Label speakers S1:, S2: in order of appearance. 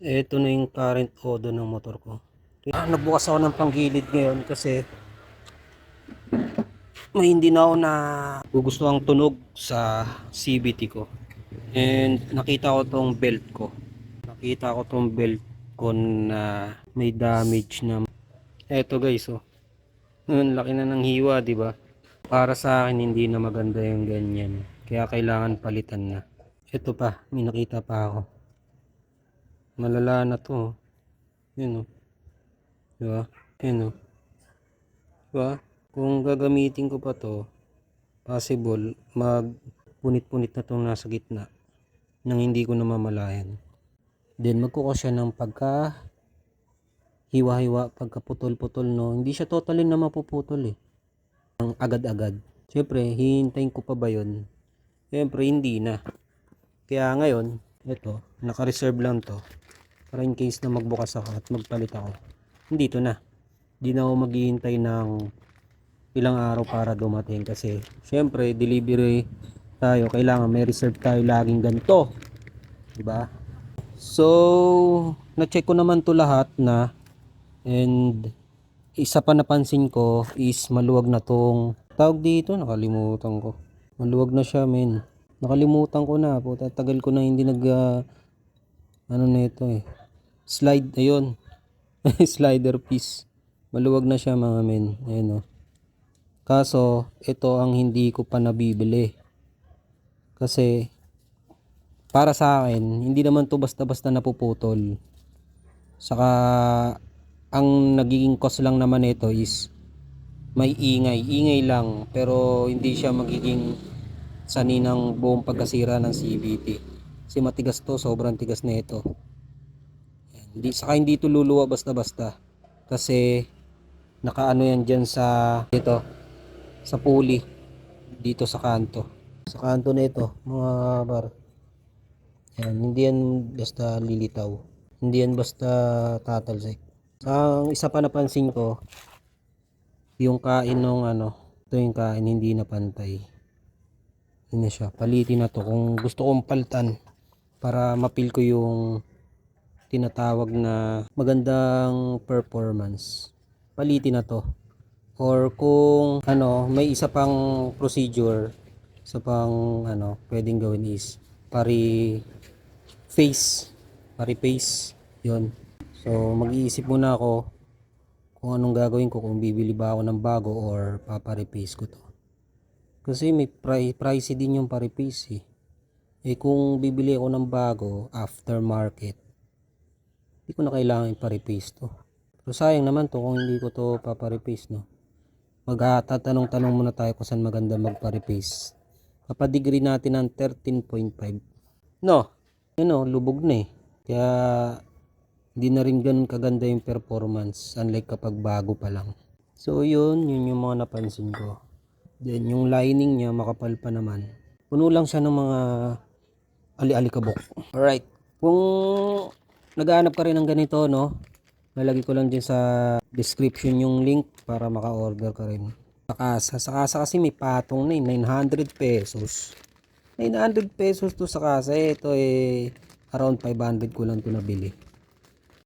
S1: Ito na yung current odo ng motor ko. Nagbukas ako ng panggilid ngayon kasi may hindi na ako na gugustuhang tunog sa CVT ko. And nakita ko tong belt ko. Nakita ko tong belt ko na may damage na. Eto guys, oh. Ang laki na ng hiwa, di ba? Para sa akin hindi na maganda yung ganyan. Kaya kailangan palitan na. Ito pa, may nakita pa ako. Malala na to, oh. Yun, oh. Diba? Yun, oh. Diba? Kung gagamitin ko pa to, possible magpunit-punit na tong nasa gitna nang hindi ko namamalayan. Then magkuha siya ng pagka hiwa-hiwa, pagka putol-putol, no. Hindi siya totally na mapuputol eh. Ang agad-agad. Siyempre, hihintayin ko pa ba yun? Siyempre, hindi na. Kaya ngayon, ito, naka-reserve lang to. Para in case na magbukas ako at magpalit ako. Hindi to na. Hindi na ako maghihintay ng ilang araw para dumating kasi syempre delivery tayo, kailangan may reserve tayo laging ganito, di ba? So na-check ko naman to lahat na, and isa pa napansin ko is maluwag na tong tawag dito, nakalimutan ko. Maluwag na siya, men. Nakalimutan ko na, puta, tagal ko na hindi ano na ito eh. Slide, ayun. Slider piece. Maluwag na siya mga men. Ayun oh. Kaso, ito ang hindi ko pa nabibili. Kasi, para sa akin, hindi naman to basta-basta napuputol. Saka, ang nagiging cause lang naman ito is, may ingay. Ingay lang, pero hindi siya magiging sanhi ng buong pagkasira ng CVT. Kasi matigas to, sobrang tigas na ito. Saka hindi to luluwa basta-basta. Kasi, nakaano yan dyan sa, ito, sa pulley dito sa kanto na ito mga bar. Yan, hindi yan basta lilitaw, hindi yan basta tatalsik. Ang isa pa napansin ko, yung kain ng ito yung kain hindi na pantay. Yun na siya, palitin na to kung gusto kong palitan para mapil ko yung tinatawag na magandang performance. Palitin na to. Or kung may isa pang procedure, isa pang pwedeng gawin is pari-face yun. So mag-iisip muna ako kung anong gagawin ko, kung bibili ba ako ng bago or papari-face ko to. Kasi may pricey din yung pari-face eh. Kung bibili ako ng bago aftermarket, hindi ko na kailangan i-pari-face to. Pero sayang naman to kung hindi ko to papari-face, no. Magtatanong-tanong muna tayo kung saan maganda magpa-replace. Papadegree natin ng 13.5. No, lubog na eh. Kaya hindi na rin ganun kaganda yung performance, unlike kapag bago pa lang. So yun yung mga napansin ko. Then yung lining niya makapal pa naman. Puno lang siya ng mga ali-alikabok. Alright, kung naghahanap ka rin ng ganito, no, lalagay ko lang din sa description yung link para maka-order ka rin. Sa kasa kasi may patong na 900 pesos. 900 pesos to sa kasa. Ito around 500 ko lang to nabili.